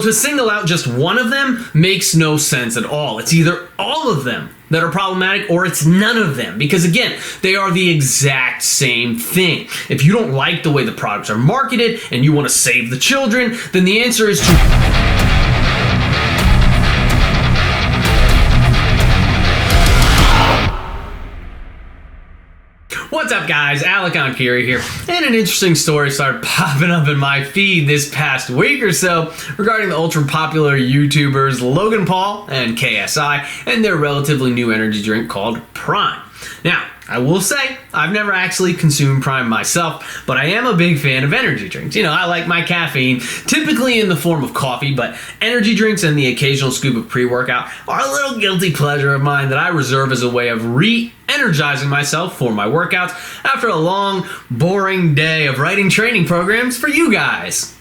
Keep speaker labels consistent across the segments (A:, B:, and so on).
A: To single out just one of them makes no sense at all. It's either all of them that are problematic or it's none of them, because again, they are the exact same thing. If you don't like the way the products are marketed and you want to save the children, then the answer is to What's up, guys? Enkiri here, and an interesting story started popping up in my feed this past week or so regarding the ultra popular YouTubers Logan Paul and KSI and their relatively new energy drink called Prime. Now, I will say, I've never actually consumed Prime myself, but I am a big fan of energy drinks. You know, I like my caffeine, typically in the form of coffee, but energy drinks and the occasional scoop of pre-workout are a little guilty pleasure of mine that I reserve as a way of re-energizing myself for my workouts after a long, boring day of writing training programs for you guys.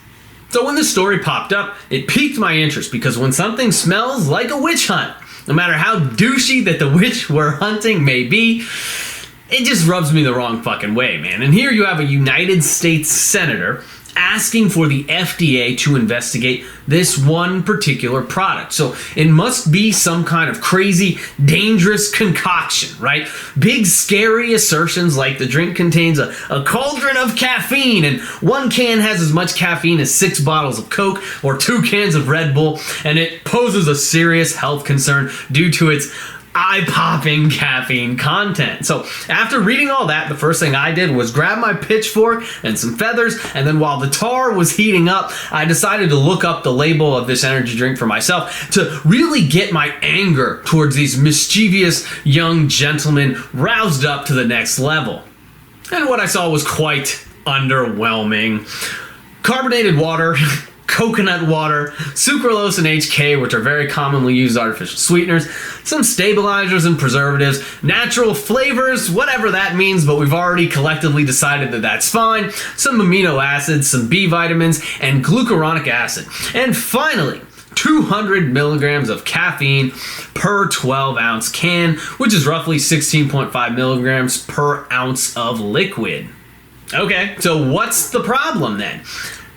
A: So when this story popped up, it piqued my interest because when something smells like a witch hunt, no matter how douchey that the witch we're hunting may be, it just rubs me the wrong fucking way, man. And here you have a United States senator asking for the FDA to investigate this one particular product. So it must be some kind of crazy, dangerous concoction, right? Big, scary assertions like the drink contains a cauldron of caffeine and one can has as much caffeine as 6 bottles of Coke or 2 cans of Red Bull, and it poses a serious health concern due to its eye-popping caffeine content. So after reading all that, the first thing I did was grab my pitchfork and some feathers, and then while the tar was heating up, I decided to look up the label of this energy drink for myself to really get my anger towards these mischievous young gentlemen roused up to the next level. And what I saw was quite underwhelming. Carbonated water, coconut water, sucralose and HK, which are very commonly used artificial sweeteners, some stabilizers and preservatives, natural flavors, whatever that means, but we've already collectively decided that that's fine, some amino acids, some B vitamins, and glucuronic acid. And finally, 200 milligrams of caffeine per 12-ounce can, which is roughly 16.5 milligrams per ounce of liquid. Okay, so what's the problem then?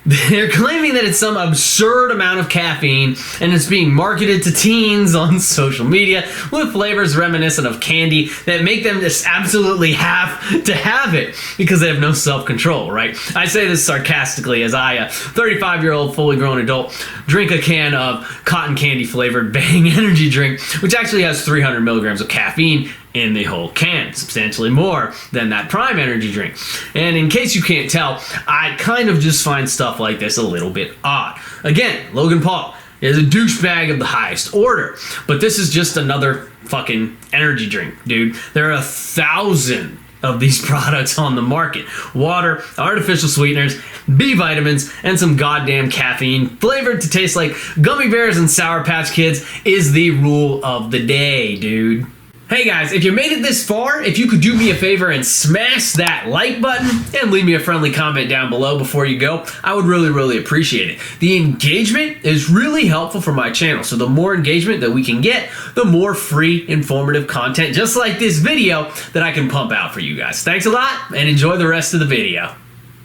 A: They're claiming that it's some absurd amount of caffeine and it's being marketed to teens on social media with flavors reminiscent of candy that make them just absolutely have to have it because they have no self-control, right? I say this sarcastically as I, a 35-year-old fully grown adult, drink a can of cotton candy flavored Bang energy drink, which actually has 300 milligrams of caffeine in the whole can, substantially more than that Prime energy drink. And in case you can't tell, I kind of just find stuff like this a little bit odd. Again, Logan Paul is a douchebag of the highest order, but this is just another fucking energy drink, dude. There are 1,000 of these products on the market. Water, artificial sweeteners, B vitamins, and some goddamn caffeine flavored to taste like gummy bears and Sour Patch Kids is the rule of the day, dude. Hey guys, if you made it this far, if you could do me a favor and smash that like button and leave me a friendly comment down below before you go, I would really appreciate it. The engagement is really helpful for my channel, so the more engagement that we can get, the more free, informative content just like this video that I can pump out for you guys. Thanks a lot and enjoy the rest of the video.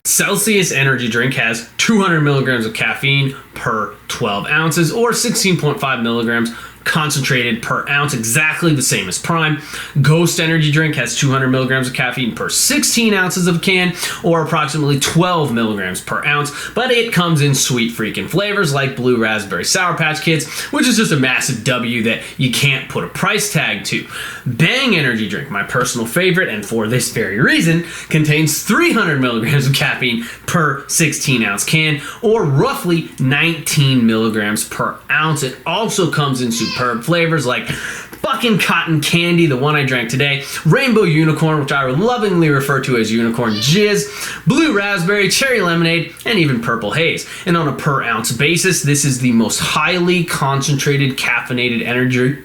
A: Celsius energy drink has 200 milligrams of caffeine per 12 ounces or 16.5 milligrams concentrated per ounce, exactly the same as Prime. Ghost energy drink has 200 milligrams of caffeine per 16 ounces of can, or approximately 12 milligrams per ounce, but it comes in sweet freaking flavors like blue raspberry Sour Patch Kids, which is just a massive W that you can't put a price tag to. Bang energy drink, my personal favorite, and for this very reason, contains 300 milligrams of caffeine per 16 ounce can, or roughly 19 milligrams per ounce. It also comes in superb flavors like fucking cotton candy, the one I drank today, rainbow unicorn, which I would lovingly refer to as unicorn jizz, blue raspberry, cherry lemonade, and even purple haze. And on a per ounce basis, this is the most highly concentrated caffeinated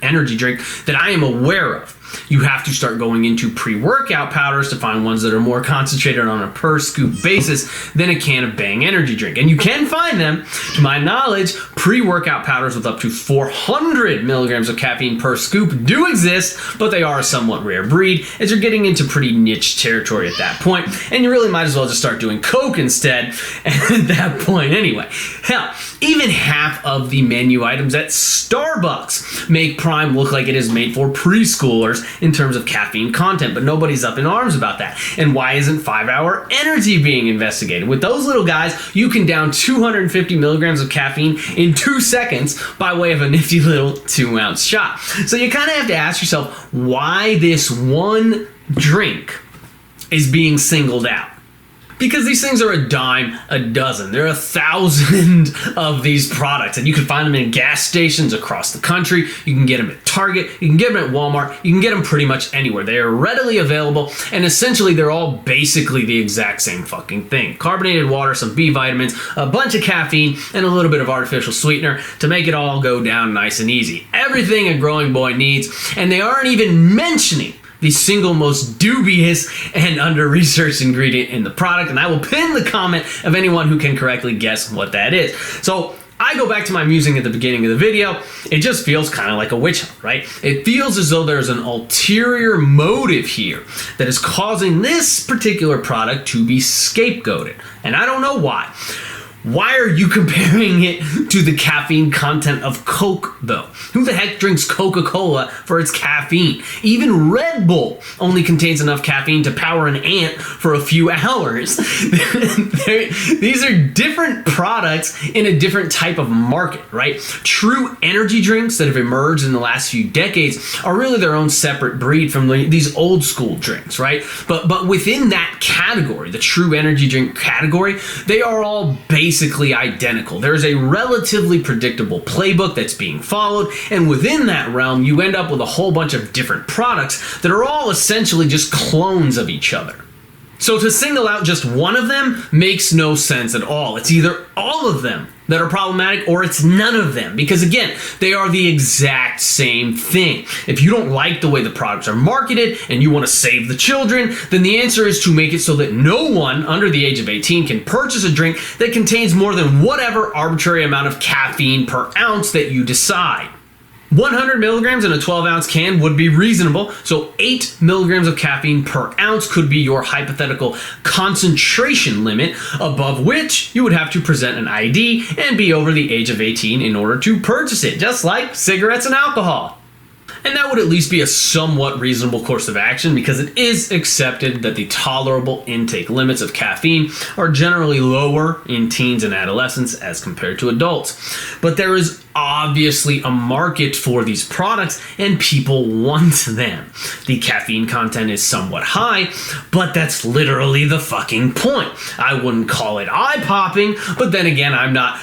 A: energy drink that I am aware of. You have to start going into pre-workout powders to find ones that are more concentrated on a per scoop basis than a can of Bang energy drink. And you can find them, to my knowledge, pre-workout powders with up to 400 milligrams of caffeine per scoop do exist, but they are a somewhat rare breed, as you're getting into pretty niche territory at that point, and you really might as well just start doing Coke instead at that point anyway. Hell, even half of the menu items at Starbucks make Prime look like it is made for preschoolers in terms of caffeine content, but nobody's up in arms about that. And why isn't 5-Hour Energy being investigated? With those little guys, you can down 250 milligrams of caffeine in 2 seconds by way of a nifty little 2-ounce shot. So you kind of have to ask yourself why this one drink is being singled out. Because these things are a dime a dozen. There are 1,000 of these products, and you can find them in gas stations across the country. You can get them at Target. You can get them at Walmart. You can get them pretty much anywhere. They are readily available, and essentially they're all basically the exact same fucking thing. Carbonated water, some B vitamins, a bunch of caffeine, and a little bit of artificial sweetener to make it all go down nice and easy. Everything a growing boy needs, and they aren't even mentioning the single most dubious and under-researched ingredient in the product, and I will pin the comment of anyone who can correctly guess what that is. So I go back to my musing at the beginning of the video. It just feels kind of like a witch hunt, right? It feels as though there's an ulterior motive here that is causing this particular product to be scapegoated, and I don't know why. Why are you comparing it to the caffeine content of Coke, though? Who the heck drinks Coca-Cola for its caffeine? Even Red Bull only contains enough caffeine to power an ant for a few hours. These are different products in a different type of market, right? True energy drinks that have emerged in the last few decades are really their own separate breed from these old school drinks, right? But within that category, the true energy drink category, they are all basically identical. There's a relatively predictable playbook that's being followed, and within that realm, you end up with a whole bunch of different products that are all essentially just clones of each other. So to single out just one of them makes no sense at all. It's either all of them that are problematic or it's none of them, because again, they are the exact same thing. If you don't like the way the products are marketed and you want to save the children, then the answer is to make it so that no one under the age of 18 can purchase a drink that contains more than whatever arbitrary amount of caffeine per ounce that you decide. 100 milligrams in a 12-ounce can would be reasonable, so 8 milligrams of caffeine per ounce could be your hypothetical concentration limit, above which you would have to present an ID and be over the age of 18 in order to purchase it, just like cigarettes and alcohol. And that would at least be a somewhat reasonable course of action, because it is accepted that the tolerable intake limits of caffeine are generally lower in teens and adolescents as compared to adults. But there is obviously a market for these products and people want them. The caffeine content is somewhat high, but that's literally the fucking point. I wouldn't call it eye-popping, but then again, I'm not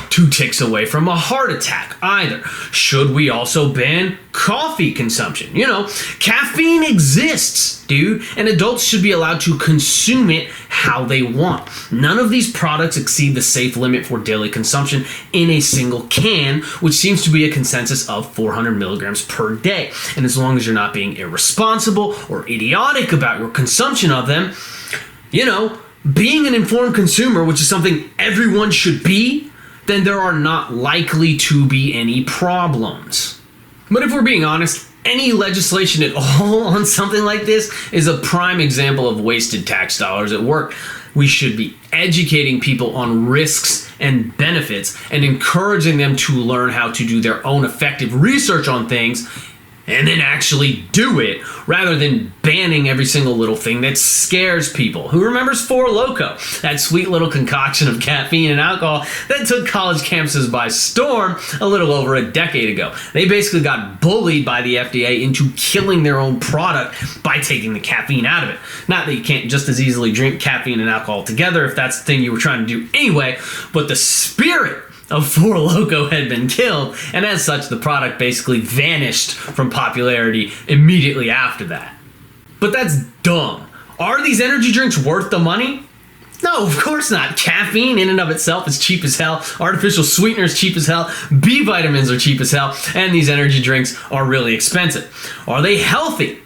A: 2 ticks away from a heart attack either. Should we also ban coffee consumption? You know, caffeine exists, dude, and adults should be allowed to consume it how they want. None of these products exceed the safe limit for daily consumption in a single can, which seems to be a consensus of 400 milligrams per day. And as long as you're not being irresponsible or idiotic about your consumption of them, you know, being an informed consumer, which is something everyone should be, then there are not likely to be any problems. But if we're being honest, any legislation at all on something like this is a prime example of wasted tax dollars at work. We should be educating people on risks and benefits and encouraging them to learn how to do their own effective research on things and then actually do it, rather than banning every single little thing that scares people. Who remembers Four Loko? That sweet little concoction of caffeine and alcohol that took college campuses by storm a little over a decade ago. They basically got bullied by the FDA into killing their own product by taking the caffeine out of it. Not that you can't just as easily drink caffeine and alcohol together if that's the thing you were trying to do anyway, but the spirit of Four Loko had been killed, and as such, the product basically vanished from popularity immediately after that. But that's dumb. Are these energy drinks worth the money? No, of course not. Caffeine in and of itself is cheap as hell. Artificial sweeteners cheap as hell. B vitamins are cheap as hell. And these energy drinks are really expensive. Are they healthy?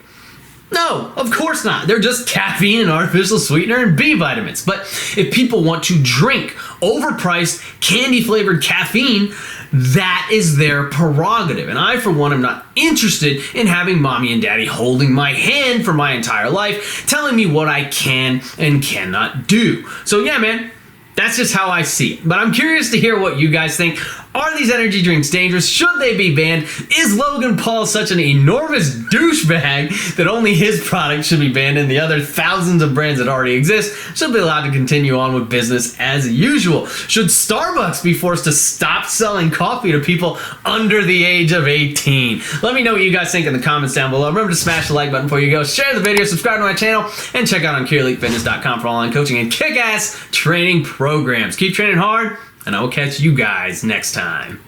A: No, of course not. They're just caffeine and artificial sweetener and B vitamins. But if people want to drink overpriced, candy-flavored caffeine, that is their prerogative. And I, for one, am not interested in having mommy and daddy holding my hand for my entire life, telling me what I can and cannot do. So yeah, man, that's just how I see it. But I'm curious to hear what you guys think. Are these energy drinks dangerous? Should they be banned? Is Logan Paul such an enormous douchebag that only his product should be banned and the other thousands of brands that already exist should be allowed to continue on with business as usual? Should Starbucks be forced to stop selling coffee to people under the age of 18? Let me know what you guys think in the comments down below. Remember to smash the like button before you go, share the video, subscribe to my channel, and check out EnkiriEliteFitness.com for online coaching and kick-ass training programs. Keep training hard, and I will catch you guys next time.